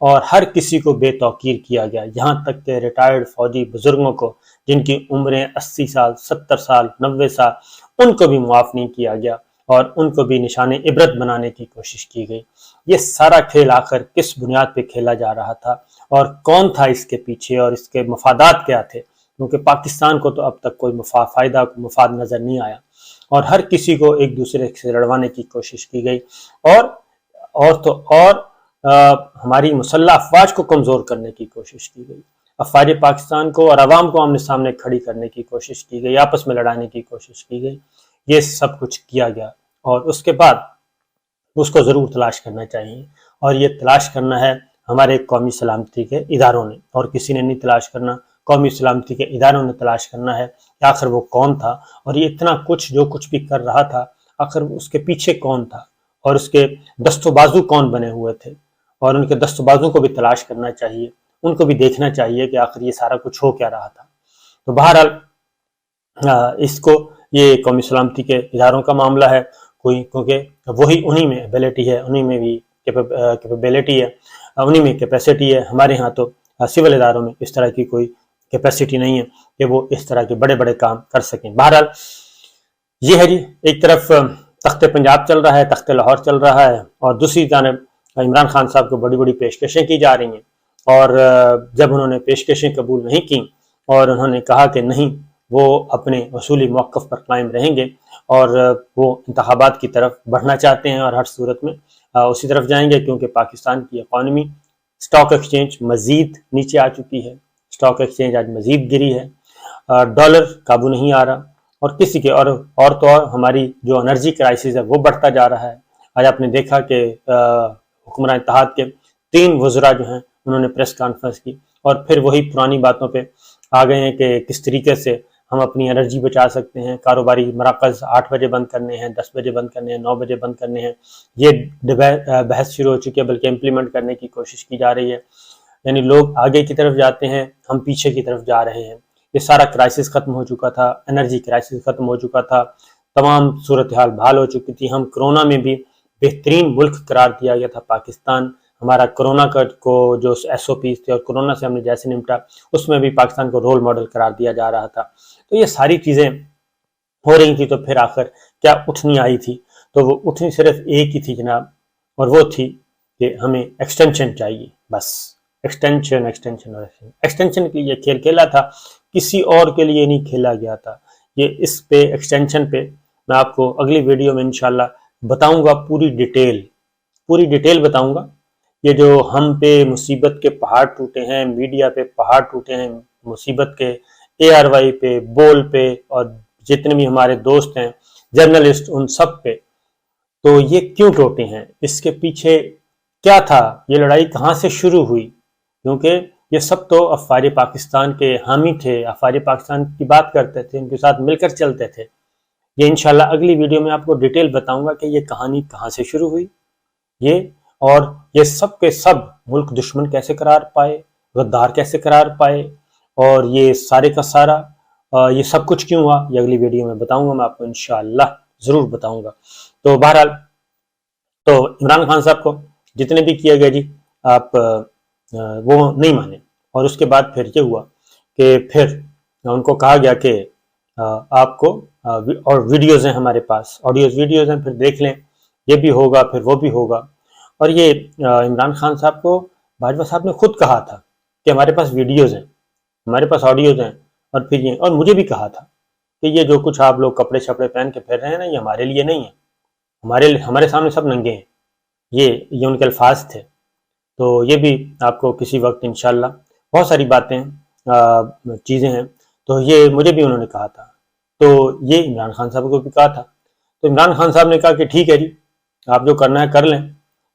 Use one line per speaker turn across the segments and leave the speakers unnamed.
اور ہر کسی کو بے توقیر کیا گیا، یہاں تک کہ ریٹائرڈ فوجی بزرگوں کو جن کی عمریں 80 سال 70 سال 90 سال ان کو بھی معاف نہیں کیا گیا اور ان کو بھی نشان عبرت بنانے کی کوشش کی گئی۔ یہ سارا کھیل آخر کس بنیاد پہ کھیلا جا رہا تھا اور کون تھا اس کے پیچھے اور اس کے مفادات کیا تھے؟ کیونکہ پاکستان کو تو اب تک کوئی مفاد نظر نہیں آیا اور ہر کسی کو ایک دوسرے سے لڑوانے کی کوشش کی گئی اور ہماری مسلح افواج کو کمزور کرنے کی کوشش کی گئی، افواج پاکستان کو اور عوام کو آمنے سامنے کھڑی کرنے کی کوشش کی گئی، آپس میں لڑانے کی کوشش کی گئی۔ یہ سب کچھ کیا گیا اور اس کے بعد اس کو ضرور تلاش کرنا چاہیے، اور یہ تلاش کرنا ہے ہمارے قومی سلامتی کے اداروں نے، اور کسی نے نہیں تلاش کرنا، قومی سلامتی کے اداروں نے تلاش کرنا ہے کہ آخر وہ کون تھا، اور یہ اتنا کچھ جو کچھ بھی کر رہا تھا آخر اس کے پیچھے کون تھا اور اس کے دست و بازو کون بنے ہوئے تھے، اور ان کے دست و بازو کو بھی تلاش کرنا چاہیے، ان کو بھی دیکھنا چاہیے کہ آخر یہ سارا کچھ ہو کیا رہا تھا۔ تو بہرحال اس کو یہ قومی سلامتی کے اداروں کا معاملہ ہے، کیونکہ وہی انہی میں ایبلٹی ہے، انہی میں بھی کیپیبلٹی ہے، انہی میں کیپیسٹی ہے۔ ہمارے ہاں تو سول اداروں میں اس طرح کی کوئی کیپیسٹی نہیں ہے کہ وہ اس طرح کے بڑے بڑے کام کر سکیں۔ بہرحال یہ ہے جی، ایک طرف تخت پنجاب چل رہا ہے، تخت لاہور چل رہا ہے، اور دوسری جانب عمران خان صاحب کو بڑی بڑی پیشکشیں کی جا رہی ہیں، اور جب انہوں نے پیشکشیں قبول نہیں کی اور انہوں نے کہا کہ نہیں وہ اپنے اصولی موقف پر قائم رہیں گے اور وہ انتخابات کی طرف بڑھنا چاہتے ہیں اور ہر صورت میں اسی طرف جائیں گے، کیونکہ پاکستان کی اکانومی سٹاک ایکسچینج مزید نیچے آ چکی ہے، سٹاک ایکسچینج آج مزید گری ہے، ڈالر قابو نہیں آ رہا، اور کسی کے اور تو اور ہماری جو انرجی کرائسس ہے وہ بڑھتا جا رہا ہے۔ آج آپ نے دیکھا کہ حکمراں اتحاد کے 3 وزراء جو ہیں انہوں نے پریس کانفرنس کی اور پھر وہی پرانی باتوں پہ آ گئے ہیں کہ کس طریقے سے ہم اپنی انرجی بچا سکتے ہیں، کاروباری مراکز 8 بجے بند کرنے ہیں، 10 بجے بند کرنے ہیں، 9 بجے بند کرنے ہیں، یہ بحث شروع ہو چکی ہے، بلکہ امپلیمنٹ کرنے کی کوشش کی جا رہی ہے۔ یعنی لوگ آگے کی طرف جاتے ہیں، ہم پیچھے کی طرف جا رہے ہیں۔ یہ سارا کرائسس ختم ہو چکا تھا، انرجی کرائسس ختم ہو چکا تھا، تمام صورتحال بحال ہو چکی تھی۔ ہم کرونا میں بھی بہترین ملک قرار دیا گیا تھا پاکستان، ہمارا کرونا کو جو SOPs تھے اور کرونا سے ہم نے جیسے نمٹا اس میں بھی پاکستان کو رول ماڈل قرار دیا جا رہا تھا۔ تو یہ ساری چیزیں ہو رہی تھی، تو پھر آخر کیا اٹھنی آئی تھی؟ تو وہ اٹھنی صرف ایک ہی تھی جناب، اور وہ تھی کہ ہمیں ایکسٹینشن چاہیے، بس ایکسٹینشن کے لیے کھیل کھیلا تھا، کسی اور کے لیے نہیں کھیلا گیا تھا۔ یہ اس پہ ایکسٹینشن پہ میں آپ کو اگلی ویڈیو میں انشاءاللہ بتاؤں گا، پوری ڈیٹیل بتاؤں گا۔ یہ جو ہم پہ مصیبت کے پہاڑ ٹوٹے ہیں، میڈیا پہ پہاڑ ٹوٹے ہیں مصیبت کے، ARY پہ، بول پہ، اور جتنے بھی ہمارے دوست ہیں جرنلسٹ ان سب پہ، تو یہ کیوں ٹوٹے ہیں، اس کے پیچھے کیا تھا، یہ لڑائی کہاں سے شروع ہوئی؟ کیونکہ یہ سب تو افواج پاکستان کے حامی تھے، افواج پاکستان کی بات کرتے تھے، ان کے ساتھ مل کر چلتے تھے۔ یہ انشاءاللہ اگلی ویڈیو میں آپ کو ڈیٹیل بتاؤں گا کہ یہ کہانی کہاں سے شروع ہوئی، اور یہ سب کے سب ملک دشمن کیسے قرار پائے، غدار کیسے قرار پائے، اور یہ سارے کا سارا یہ سب کچھ کیوں ہوا، یہ اگلی ویڈیو میں بتاؤں گا، میں آپ کو انشاءاللہ ضرور بتاؤں گا۔ تو بہرحال تو عمران خان صاحب کو جتنے بھی کیا گیا جی، آپ وہ نہیں مانے، اور اس کے بعد پھر یہ ہوا کہ پھر ان کو کہا گیا کہ آپ کو اور ویڈیوز ہیں ہمارے پاس، آڈیوز ویڈیوز ہیں، پھر دیکھ لیں، یہ بھی ہوگا پھر وہ بھی ہوگا۔ اور یہ عمران خان صاحب کو باجوہ صاحب نے خود کہا تھا کہ ہمارے پاس ویڈیوز ہیں، ہمارے پاس آڈیوز ہیں، اور پھر یہ، اور مجھے بھی کہا تھا کہ یہ جو کچھ آپ لوگ کپڑے شپڑے پہن کے پھر رہے ہیں نا، یہ ہمارے لیے نہیں ہے، ہمارے سامنے سب ننگے ہیں، یہ ان کے الفاظ تھے۔ تو یہ بھی آپ کو کسی وقت انشاءاللہ، بہت ساری باتیں چیزیں ہیں، تو یہ مجھے بھی انہوں نے کہا تھا، تو یہ عمران خان صاحب کو بھی کہا تھا۔ تو عمران خان صاحب نے کہا کہ ٹھیک ہے جی، آپ جو کرنا ہے کر لیں،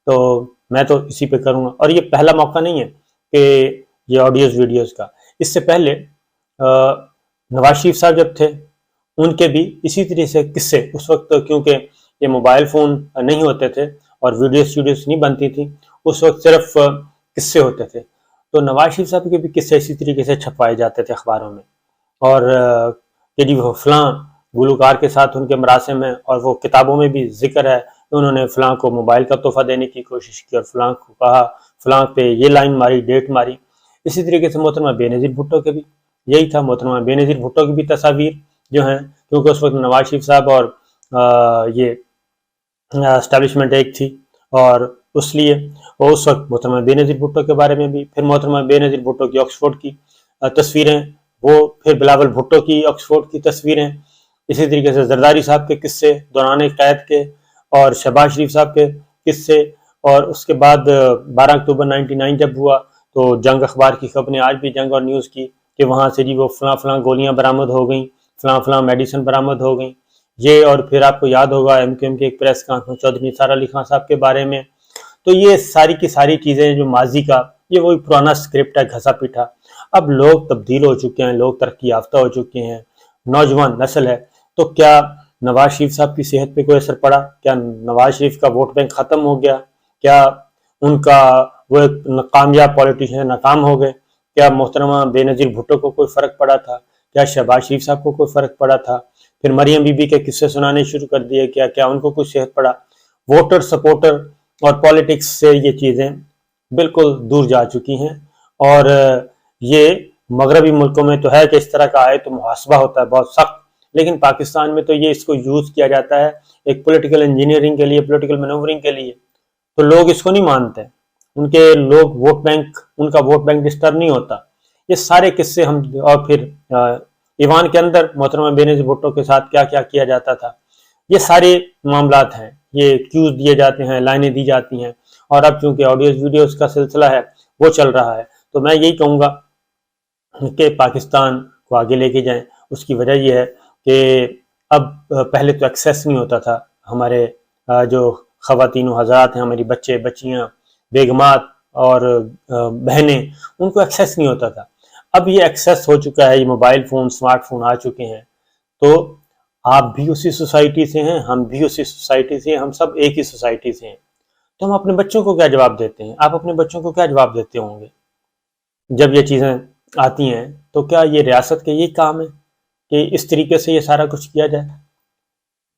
تو میں تو اسی پہ کروں گا۔ اور یہ پہلا موقع نہیں ہے کہ یہ آڈیوز ویڈیوز کا، اس سے پہلے نواز شریف صاحب جب تھے ان کے بھی اسی طرح سے قصے، اس وقت کیونکہ یہ موبائل فون نہیں ہوتے تھے اور ویڈیوز نہیں بنتی تھی، اس وقت صرف قصے ہوتے تھے، تو نواز شریف صاحب کے بھی قصے اسی طریقے سے چھپائے جاتے تھے اخباروں میں، اور کہ جی وہ فلاں گلوکار کے ساتھ ان کے مراسم ہیں، اور وہ کتابوں میں بھی ذکر ہے کہ انہوں نے فلاں کو موبائل کا تحفہ دینے کی کوشش کی، اور فلاں کو کہا، فلاں پہ یہ لائن ماری، ڈیٹ ماری۔ اسی طریقے سے محترمہ بے نظیر بھٹو کے بھی یہی تھا۔ محترمہ بے نظیر بھٹو کی بھی تصاویر جو ہیں، کیونکہ اس وقت نواز شریف صاحب اور یہ اسٹیبلشمنٹ ایک تھی، اور اس لیے اور اس وقت محترمہ بے نظیر بھٹو کے بارے میں بھی، پھر محترمہ بے نظیر بھٹو کی آکسفورڈ کی تصویریں، وہ پھر بلاول بھٹو کی آکسفورڈ کی تصویریں، اسی طریقے سے زرداری صاحب کے قصے دوران قید کے، اور شہباز شریف صاحب کے قصے، اور اس کے بعد 12 اکتوبر 99 جب ہوا تو جنگ اخبار کی خبر نے آج بھی جنگ اور نیوز کی کہ وہاں سے جی وہ فلاں فلاں گولیاں برآمد ہو گئیں، فلاں فلاں میڈیسن برآمد ہو گئیں یہ، اور پھر آپ کو یاد ہوگا ایم کیو ایم کے ایک پریس کانفرنس چودھری نثار علی خان صاحب کے بارے میں۔ تو یہ ساری کی ساری چیزیں جو ماضی کا، یہ وہی پرانا اسکرپٹ ہے گھسا پیٹا۔ اب لوگ تبدیل ہو چکے ہیں، لوگ ترقی یافتہ ہو چکے ہیں، نوجوان نسل ہے، تو کیا نواز شریف صاحب کی صحت پہ کوئی اثر پڑا؟ کیا نواز شریف کا ووٹ بینک ختم ہو گیا؟ کیا ان کا وہ ایک کامیاب پولیٹیشین ناکام ہو گئے؟ کیا محترمہ بے نظیر بھٹو کو کوئی فرق پڑا تھا؟ کیا شہباز شریف صاحب کو کوئی فرق پڑا تھا؟ پھر مریم بی بی کے قصے سنانے شروع کر دیے، کیا ان کو کوئی صحت پڑا؟ ووٹر سپورٹر اور پالیٹکس سے یہ چیزیں بالکل دور جا چکی ہیں، اور یہ مغربی ملکوں میں تو ہے کہ اس طرح کا آئے تو محاسبہ ہوتا ہے بہت سخت، لیکن پاکستان میں تو یہ اس کو یوز کیا جاتا ہے ایک پولیٹیکل انجینئرنگ کے لیے، پولیٹیکل مینوورنگ کے لیے، تو لوگ اس کو نہیں مانتے، ان کے لوگ ووٹ بینک، ان کا ووٹ بینک ڈسٹرب نہیں ہوتا۔ یہ سارے قصے ہم، اور پھر ایوان کے اندر محترمہ بے نظیر بھٹو کے ساتھ کیا کیا کیا جاتا تھا، یہ سارے معاملات ہیں، یہ کیوز دیے جاتے ہیں، لائنیں دی جاتی ہیں، اور اب چونکہ آڈیوز ویڈیوز کا سلسلہ ہے وہ چل رہا ہے، تو میں یہی کہوں گا کہ پاکستان کو آگے لے کے جائیں۔ اس کی وجہ یہ ہے کہ اب پہلے تو ایکسیس نہیں ہوتا تھا، ہمارے جو خواتین و حضرات ہیں، ہماری بچے بچیاں بیگمات اور بہنیں، ان کو ایکسیس نہیں ہوتا تھا، اب یہ ایکسیس ہو چکا ہے، یہ موبائل فون، سمارٹ فون آ چکے ہیں، تو آپ بھی اسی سوسائٹی سے ہیں، ہم بھی اسی سوسائٹی سے ہیں، ہم سب ایک ہی سوسائٹی سے ہیں، تو ہم اپنے بچوں کو کیا جواب دیتے ہیں؟ آپ اپنے بچوں کو کیا جواب دیتے ہوں گے جب یہ چیزیں آتی ہیں؟ تو کیا یہ ریاست کے یہ کام ہے کہ اس طریقے سے یہ سارا کچھ کیا جائے؟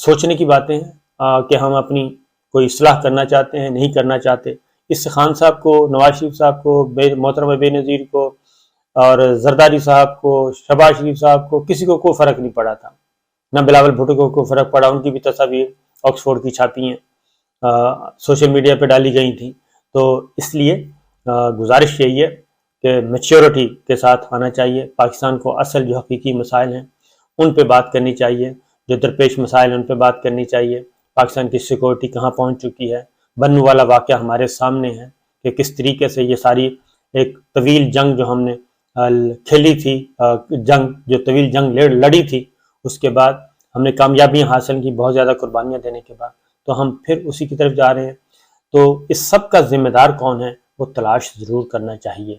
سوچنے کی باتیں ہیں کہ ہم اپنی کوئی اصلاح کرنا چاہتے ہیں، نہیں کرنا چاہتے۔ اس سے خان صاحب کو، نواز شریف صاحب کو، محترمہ بے نظیر کو، اور زرداری صاحب کو، شہباز شریف صاحب کو، کسی کو کوئی فرق نہیں پڑا تھا، نہ بلاول بھٹو کو کوئی فرق پڑا، ان کی بھی تصاویر آکسفورڈ کی چھاپی ہیں، سوشل میڈیا پہ ڈالی گئی تھیں۔ تو اس لیے گزارش یہی ہے کہ میچیورٹی کے ساتھ آنا چاہیے، پاکستان کو اصل جو حقیقی مسائل ہیں ان پہ بات کرنی چاہیے، جو درپیش مسائل ہیں ان پہ بات کرنی چاہیے، پاکستان کی سیکورٹی کہاں پہنچ چکی ہے، بنو والا واقعہ ہمارے سامنے ہے کہ کس طریقے سے یہ ساری ایک طویل جنگ جو ہم نے کھیلی تھی، جنگ جو طویل جنگ لڑی تھی، اس کے بعد ہم نے کامیابیاں حاصل کی بہت زیادہ قربانیاں دینے کے بعد، تو ہم پھر اسی کی طرف جا رہے ہیں۔ تو اس سب کا ذمہ دار کون ہے، وہ تلاش ضرور کرنا چاہیے،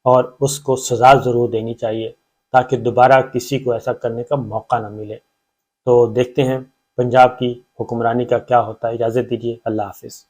اور اس کو سزا ضرور دینی چاہیے تاکہ دوبارہ کسی کو ایسا کرنے کا موقع نہ ملے۔ تو دیکھتے ہیں پنجاب کی حکمرانی کا کیا ہوتا ہے۔ اجازت دیجیے، اللہ حافظ۔